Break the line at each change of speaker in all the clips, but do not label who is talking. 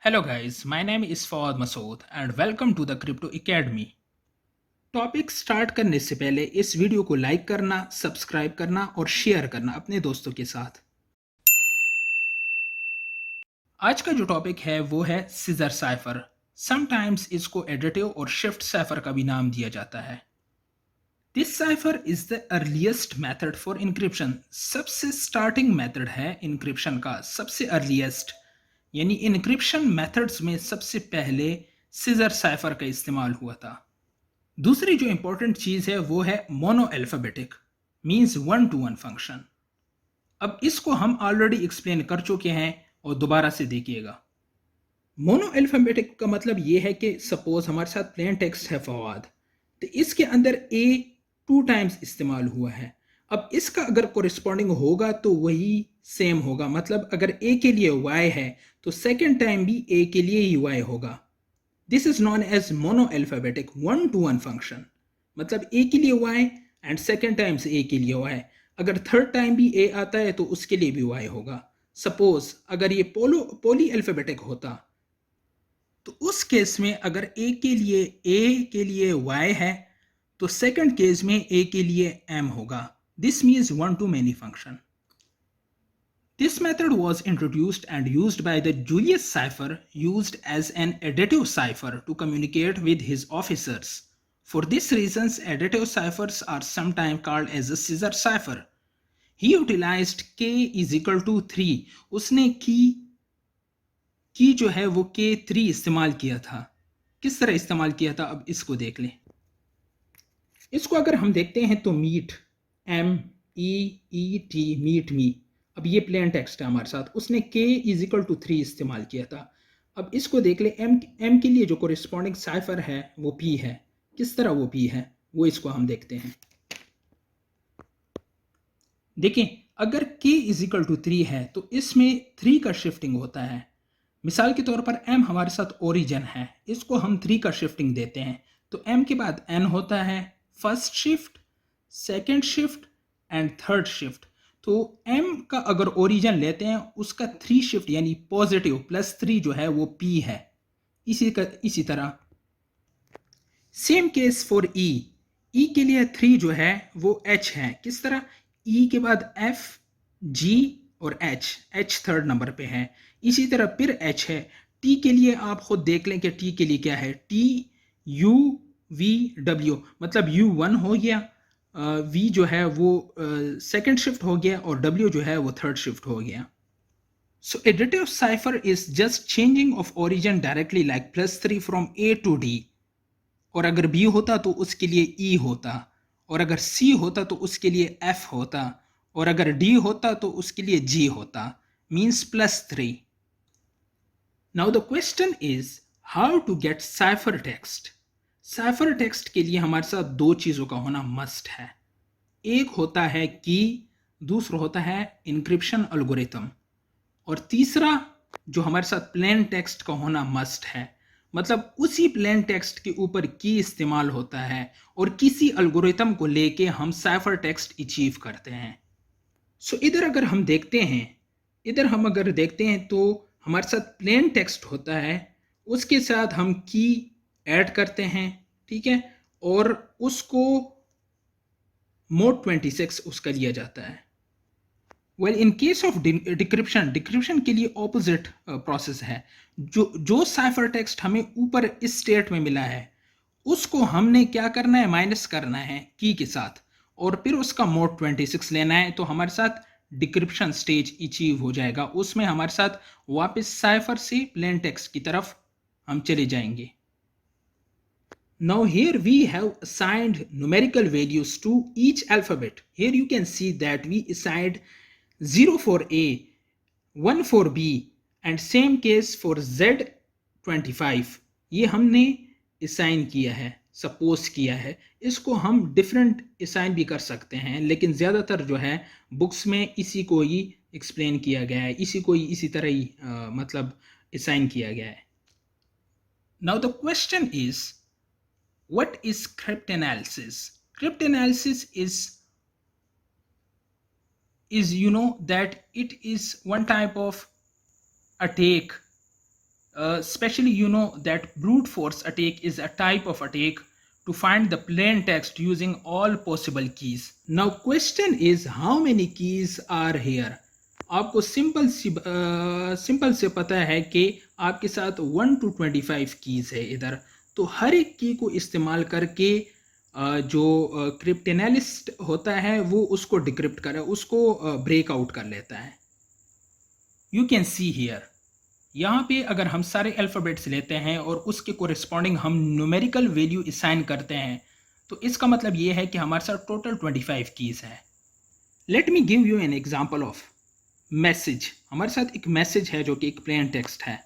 Hello guys, my name is Fawad Masood and welcome to the Crypto Academy. Topic start करने से पहले इस video को like करना, सब्सक्राइब करना और शेयर करना अपने दोस्तों के साथ। आज का जो टॉपिक है वो है सीजर साइफर। समटाइम्स इसको एडिटिव और शिफ्ट साइफर का भी नाम दिया जाता है। This cipher is the earliest method for encryption. सबसे स्टार्टिंग मेथड है इंक्रिप्शन का, सबसे अर्लीस्ट यानी इंक्रिप्शन मेथड्स में सबसे पहले सीजर साइफर का इस्तेमाल हुआ था। दूसरी जो इंपॉर्टेंट चीज है वो है mono alphabetic, means one to one function. अब इसको हम ऑलरेडी एक्सप्लेन कर चुके हैं और दोबारा से देखिएगा। मोनो अल्फाबेटिक का मतलब ये है कि सपोज हमारे साथ प्लेन टेक्स्ट है फवाद, तो इसके अंदर ए 2 टाइम्स इस्तेमाल हुआ है। अब इसका अगर कोरिस्पॉन्डिंग होगा तो वही सेम होगा, मतलब अगर ए के लिए वाई है तो सेकेंड टाइम भी ए के लिए ही वाई होगा। This is known as mono alphabetic one to one function, मतलब ए के लिए वाई एंड सेकेंड टाइम से ए के लिए वाई। अगर थर्ड टाइम भी ए आता है तो उसके लिए भी वाई होगा। सपोज अगर ये पोली अल्फाबेटिक होता तो उस केस में अगर ए के लिए वाई है तो सेकंड केस में ए के लिए एम होगा। This means one two many function. This method was introduced and used by the Julius Cipher, used as an additive cipher to communicate with his officers. For this reason, additive ciphers are sometimes called as a scissor cipher. He utilized k is equal to 3. उसने की जो है वो k3 इस्तेमाल किया था। किस तरह इस्तेमाल किया था अब इसको देख लें। इसको अगर हम देखते हैं तो मीट, MEET, मीट मी। अब ये प्लेन टेक्स्ट है हमारे साथ, उसने k इज इक्वल टू 3 इस्तेमाल किया था। अब इसको देख ले, m के लिए जो कोरिस्पॉन्डिंग साइफर है वो p है। किस तरह वो p है वो इसको हम देखते हैं। देखें, अगर k इज इक्वल टू 3 है तो इसमें 3 का शिफ्टिंग होता है। मिसाल के तौर पर m हमारे साथ ओरिजिन है, इसको हम 3 का शिफ्टिंग देते हैं तो m के बाद n होता है first shift, second shift and third shift. तो m का अगर ओरिजिन लेते हैं उसका 3 शिफ्ट यानी पॉजिटिव +3 जो है वो p है। इसी तरह सेम केस फॉर e के लिए 3 जो है वो h है। किस तरह, e के बाद f, g और h थर्ड नंबर पे है। इसी तरह फिर h है। t के लिए आप खुद देख लें कि t के लिए क्या है, t u v w, मतलब u 1 हो गया, v जो है वो सेकेंड शिफ्ट हो गया और w जो है वो थर्ड शिफ्ट हो गया। So additive cipher is just changing of origin directly like +3 from a to d। और अगर b होता तो उसके लिए e होता, और अगर c होता तो उसके लिए f होता, और अगर d होता तो उसके लिए g होता, means +3। Now the question is how to get cipher text. Cipher text के लिए हमारे साथ 2 चीज़ों का होना मस्ट है। एक होता है की, दूसरा होता है इंक्रिप्शन एल्गोरिथम, और तीसरा जो हमारे साथ प्लेन टेक्स्ट का होना मस्ट है, मतलब उसी प्लेन टेक्स्ट के ऊपर की इस्तेमाल होता है और किसी एल्गोरिथम को लेके हम साइफर टेक्स्ट अचीव करते हैं। सो इधर अगर हम देखते हैं तो हमारे साथ प्लेन टेक्स्ट होता है, उसके साथ हम की ऐड करते हैं, ठीक है, और उसको मोड 26 उसका लिया जाता है। Well in case of decryption के लिए ऑपोजिट प्रोसेस है। जो साइफर टेक्स्ट हमें ऊपर इस स्टेट में मिला है उसको हमने क्या करना है, माइनस करना है की के साथ, और फिर उसका मोड 26 लेना है, तो हमारे साथ डिक्रिप्शन स्टेज अचीव हो जाएगा। उसमें हमारे साथ वापस साइफर से प्लेन टेक्स्ट की तरफ हम चले जाएंगे। Now here we have assigned numerical values to each alphabet. Here you can see that we assigned 0 for A, 1 for B and same case for Z25. ये हमने assign किया है, suppose किया है। इसको हम different assign भी कर सकते हैं, लेकिन ज़्यादातर जो है बुक्स में इसी को ही explain किया गया है, इसी को ही इसी तरह ही मतलब assign किया गया है। Now the question is, what is cryptanalysis? Cryptanalysis is you know that it is one type of attack Especially, you know that brute force attack is a type of attack to find the plain text using all possible keys. Now, question is how many keys are here? आपको simple से पता है कि आपके साथ 1 to 25 keys है इधर, तो हर एक की को इस्तेमाल करके जो क्रिप्टेनलिस्ट होता है वो उसको डिक्रिप्ट करे, उसको ब्रेकआउट कर लेता है. यू कैन सी हियर, यहाँ पे अगर हम सारे अल्फ़ाबेट्स लेते हैं और उसके कोरिस्पॉन्डिंग हम न्यूमेरिकल वैल्यू असाइन करते हैं, तो इसका मतलब ये है कि हमारे साथ टोटल 25 कीज़ हैं. Let me give you an example of message. हमारे साथ एक मैसेज है जो कि एक प्लेन टेक्स्ट है.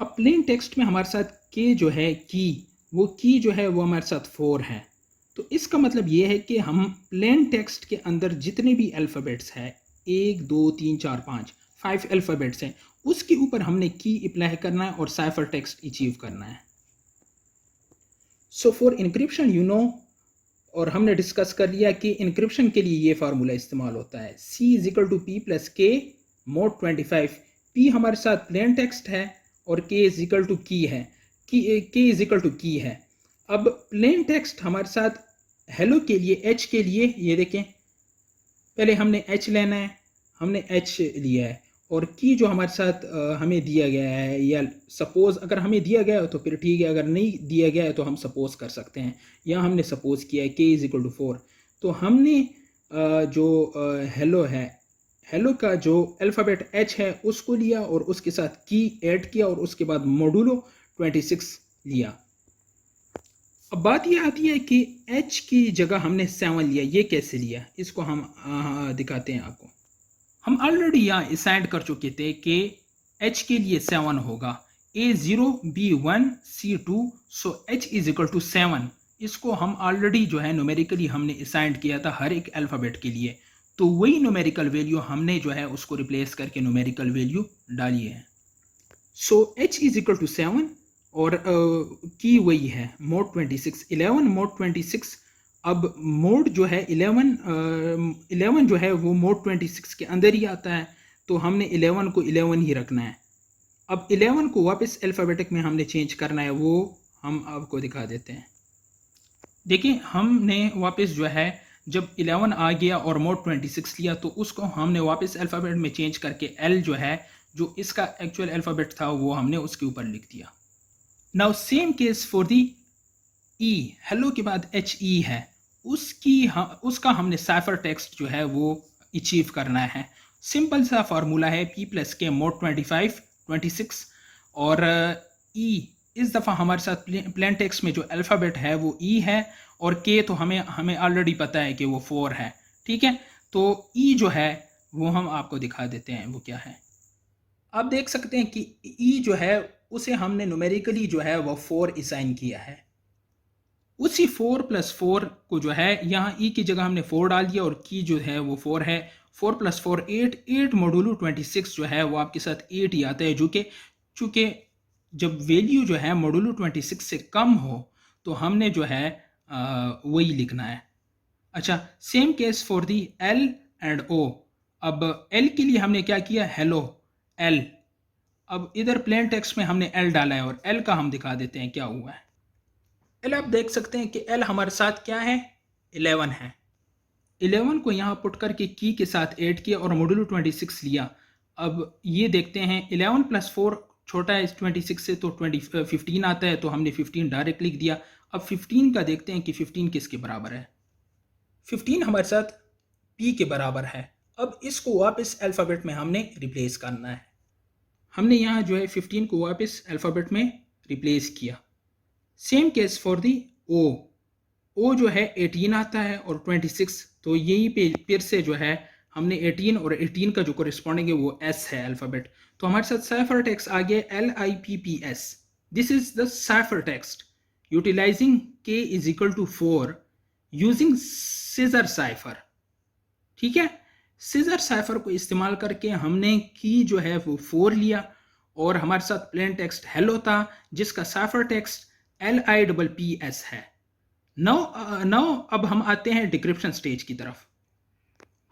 अब प्लेन टेक्स्ट में हमारे साथ के जो है की, वो की जो है वो हमारे साथ 4 है. तो इसका मतलब ये है कि हम प्लेन टेक्स्ट के अंदर जितने भी अल्फ़ाबेट्स हैं, 1 2 3 4 5 अल्फ़ाबेट्स हैं, उसके ऊपर हमने की अप्लाई करना है और साइफर टेक्स्ट अचीव करना है. So for encryption you know, और हमने डिस्कस कर लिया कि इनक्रिप्शन के लिए ये फार्मूला इस्तेमाल होता है, C = P + K mod 25. P हमारे साथ प्लेन टेक्स्ट है और K = की है, K = की है. अब प्लेन टेक्स्ट हमारे साथ हेलो के लिए, H के लिए, ये देखें पहले हमने H लेना है, हमने H लिया है, और की जो हमारे साथ हमें दिया गया है, या सपोज़ अगर हमें दिया गया है तो फिर ठीक है, अगर नहीं दिया गया है तो हम सपोज़ कर सकते हैं. यहाँ हमने सपोज़ किया है K = 4. तो हमने जो हेलो है, हेलो का जो अल्फ़ाबेट H है उसको लिया और उसके साथ की ऐड किया और उसके बाद मोडुलो 26 लिया. अब बात ये आती है कि H की जगह हमने 7 लिया. ये कैसे लिया, इसको हम दिखाते हैं आपको. हम ऑलरेडी यहाँ असाइन कर चुके थे कि H के लिए 7 होगा, A0 B1 C2, सो H = 7. इसको हम ऑलरेडी जो है न्यूमेरिकली हमने असाइन किया था हर एक अल्फ़ाबेट के लिए, तो वही न्यूमेरिकल वैल्यू हमने जो है उसको रिप्लेस करके न्यूमेरिकल वैल्यू डाली है. सो H = 7 और की वही है mod 26, 11 mod 26. अब मोड जो है 11 जो है वो मोड 26 के अंदर ही आता है, तो हमने 11 को 11 ही रखना है. अब 11 को वापस अल्फ़ाबेटिक में हमने चेंज करना है, वो हम आपको दिखा देते हैं. देखिए हमने वापस जो है जब 11 आ गया और मोड 26 लिया, तो उसको हमने वापस अल्फ़ाबेट में चेंज करके L जो है, जो इसका एक्चुअल अल्फ़ाबेट था, वो हमने उसके ऊपर लिख दिया. Now same case for the E. Hello के बाद HE है, उसका हमने साइफर टेक्स्ट जो है वो अचीव करना है. सिंपल सा फार्मूला है P + K mod 25 26. और E इस दफ़ा हमारे साथ प्लेन टेक्स्ट में जो अल्फ़ाबेट है वो E है, और K तो हमें ऑलरेडी पता है कि वो 4 है. ठीक है, तो E जो है वो हम आपको दिखा देते हैं वो क्या है. आप देख सकते हैं कि E जो है उसे हमने न्यूमेरिकली जो है वो 4 असाइन किया है. उसी 4 + 4 को जो है यहाँ ई की जगह हमने 4 डाल दिया और की जो है वो 4 है. 4 + 4 8 मोडुलो 26 जो है वो आपके साथ 8 ही आता है, जो कि चूँकि जब वैल्यू जो है मोडुलो 26 से कम हो तो हमने जो है वही लिखना है. अच्छा, same case for the L and O. अब L के लिए हमने क्या किया, हेलो L. अब इधर प्लेन टेक्स्ट में हमने L डाला है और L का हम दिखा देते हैं क्या हुआ है. L आप देख सकते हैं कि L हमारे साथ क्या है, 11 है. 11 को यहाँ पुट करके की के साथ ऐड किया और मोडुलो 26 लिया. अब ये देखते हैं 11 + 4 छोटा है 26 से, तो 15 आता है, तो हमने 15 डायरेक्ट लिख दिया. अब 15 का देखते हैं कि 15 किसके बराबर है. 15 हमारे साथ P के बराबर है. अब इसको वापस अल्फ़ाबेट में हमने रिप्लेस करना है. हमने यहाँ जो है 15 को वापस अल्फ़ाबेट में रिप्लेस किया. Same case for the O. O जो है 18 आता है और 26, तो यहीं पे फिर से जो है हमने 18 और 18 का जो कोरिस्पॉन्डिंग है वो S है अल्फ़ाबेट. तो हमारे साथ साइफर टेक्स्ट आ गया LIPPS. This is the cipher text utilizing K = 4 using Caesar cipher. ठीक है, सीजर साइफर को इस्तेमाल करके हमने की जो है वो 4 लिया और हमारे साथ प्लेन टेक्स्ट हेलो था जिसका साइफर टेक्स्ट LIPPS है. नाउ अब हम आते हैं डिक्रिप्शन स्टेज की तरफ.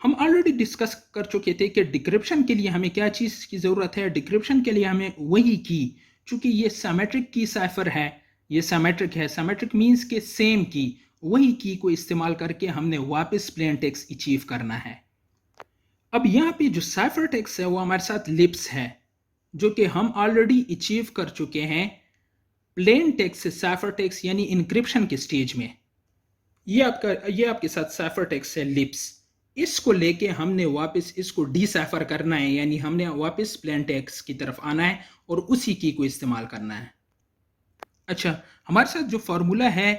हम ऑलरेडी डिस्कस कर चुके थे कि डिक्रिप्शन के लिए हमें क्या चीज़ की ज़रूरत है। डिक्रिप्शन के लिए हमें वही की, चूंकि ये सिमेट्रिक की साइफर है, ये सिमेट्रिक है, सिमेट्रिक मीन्स के सेम की, वही की को इस्तेमाल करके हमने वापस प्लेन टेक्स्ट अचीव करना है। अब यहाँ पे जो साइफर टेक्स्ट है वो हमारे साथ लिप्स है, जो कि हम ऑलरेडी अचीव कर चुके हैं प्लेन टेक्स्ट से साइफर टेक्स्ट यानी इनक्रिप्शन के स्टेज में। ये आपके साथ साइफर टेक्स्ट है लिप्स। इसको लेके हमने वापस इसको डिसाइफर करना है, यानी हमने वापस प्लेन टेक्स्ट की तरफ आना है और उसी की को इस्तेमाल करना है। अच्छा, हमारे साथ जो फॉर्मूला है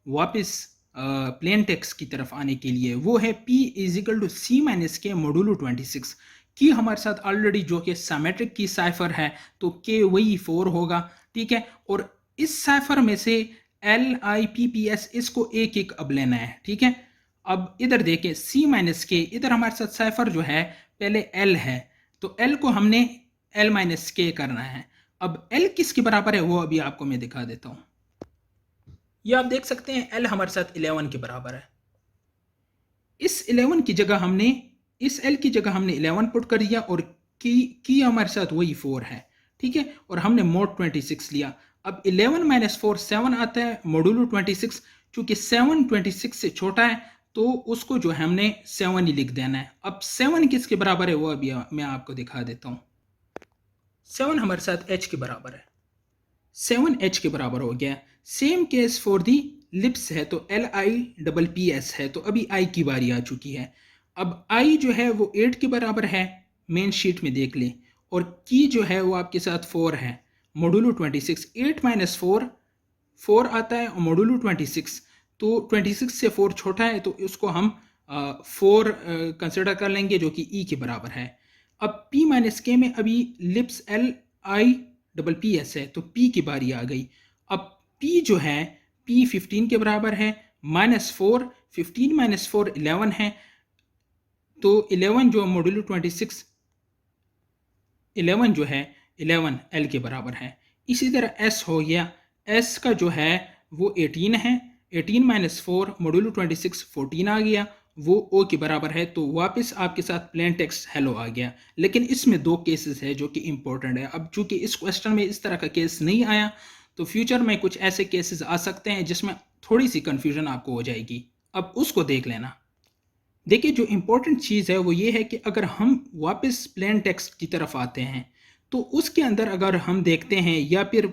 वापस प्लेन टेक्स्ट की तरफ आने के लिए वो है P is equal to C minus K modulo 26। की हमारे साथ ऑलरेडी जो कि सिमेट्रिक की साइफर है तो K वही 4 होगा, ठीक है। और इस साइफर में से LIPPS इसको एक एक अब लेना है, ठीक है। अब इधर देखें C माइनस के, इधर हमारे साथ साइफर जो है पहले L है, तो L को हमने L माइनस के करना है। अब L किसके बराबर है वो अभी आपको मैं दिखा देता हूं। ये आप देख सकते हैं L हमारे साथ 11 के बराबर है। इस 11 की जगह हमने, इस L की जगह हमने 11 पुट कर दिया और की हमारे साथ वही 4 है, ठीक है। और हमने मोड 26 लिया। अब 11 माइनस 4 7 आता है मोडुलो 26। चूंकि 7 26 से छोटा है तो उसको जो है हमने 7 ही लिख देना है। अब 7 किसके बराबर है वो अभी मैं आपको दिखा देता हूं। 7 हमारे साथ H के बराबर है, 7H के बराबर हो गया। Same case for the lips है तो LIPPS है, तो अभी I की बारी आ चुकी है। अब I जो है वो 8 के बराबर है, मेन शीट में देख लें। और की जो है वो आपके साथ 4 है, मोडुलो 26। 8 माइनस 4 4 आता है और मोडुलो 26, तो 26 से 4 छोटा है तो इसको हम 4 कंसिडर कर लेंगे जो कि E के बराबर है। अब P माइनस के में अभी लिप्स LIPPS है तो P की बारी आ गई। अब P जो है P 15 के बराबर है, -4, 15 माइनस 4 11 है, तो 11 जो मोडुलो 26, 11 जो है 11 L के बराबर है। इसी तरह S हो गया, S का जो है वो 18 है, 18 माइनस 4 मोडुलो 26 14 आ गया, वो O के बराबर है। तो वापस आपके साथ प्लेन टेक्स्ट हेलो आ गया। लेकिन इसमें 2 केसेस है जो कि इंपॉर्टेंट है। अब चूंकि इस क्वेश्चन में इस तरह का केस नहीं आया तो फ्यूचर में कुछ ऐसे केसेस आ सकते हैं जिसमें थोड़ी सी कंफ्यूजन आपको हो जाएगी, अब उसको देख लेना। देखिए जो इंपॉर्टेंट चीज़ है वो ये है कि अगर हम वापस प्लेन टेक्स्ट की तरफ आते हैं तो उसके अंदर अगर हम देखते हैं या फिर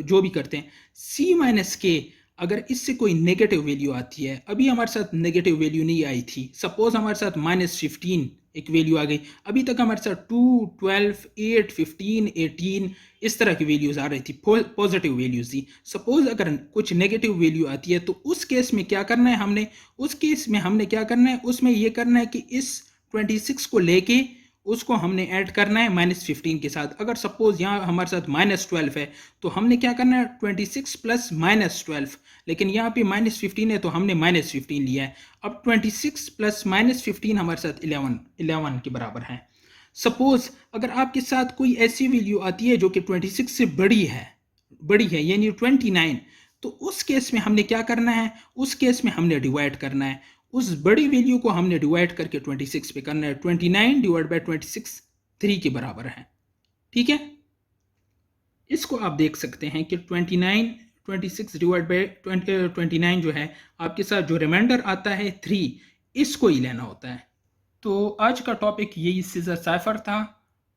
जो भी करते हैं C माइनस के, अगर इससे कोई नेगेटिव वैल्यू आती है, अभी हमारे साथ नेगेटिव वैल्यू नहीं आई थी, सपोज हमारे साथ -15 एक वैल्यू आ गई, अभी तक हमारे साथ 2 12 8 15 18 इस तरह की वैल्यूज आ रही थी, पॉजिटिव वैल्यूज थी। सपोज अगर कुछ नेगेटिव वैल्यू आती है तो उस केस में क्या करना है हमने, उस केस में हमने क्या करना है, उसमें ये करना है कि इस 26 को लेके उसको हमने ऐड करना है -15 के साथ। अगर सपोज यहाँ हमारे साथ -12 है तो हमने क्या करना है 26 प्लस -12, लेकिन यहाँ पे -15 है तो हमने -15 लिया है। अब 26 प्लस -15 हमारे साथ 11 के बराबर है। सपोज अगर आपके साथ कोई ऐसी वैल्यू आती है जो कि 26 से बड़ी है यानी 29, तो उस केस में हमने क्या करना है, उस केस में हमने डिवाइड करना है, उस बड़ी वैल्यू को हमने डिवाइड करके 26 पे करना है। 29 डिवाइड बाय 26 3 के बराबर है, ठीक है। इसको आप देख सकते हैं कि 26 डिवाइड बाय 29 जो है आपके साथ जो रिमाइंडर आता है 3, इसको ही लेना होता है। तो आज का टॉपिक यही सीजर साइफर था,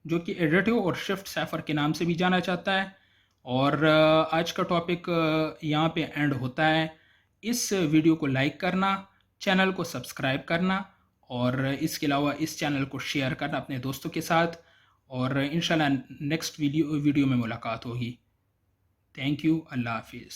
जो कि एडिटिव और शिफ्ट साइफर के नाम से भी जाना जाता है। और आज का टॉपिक यहाँ पे एंड होता है। इस वीडियो को लाइक करना, चैनल को सब्सक्राइब करना और इसके अलावा इस चैनल को शेयर करना अपने दोस्तों के साथ। और इंशाल्लाह नेक्स्ट वीडियो में मुलाकात होगी। थैंक यू, अल्लाह हाफिज़।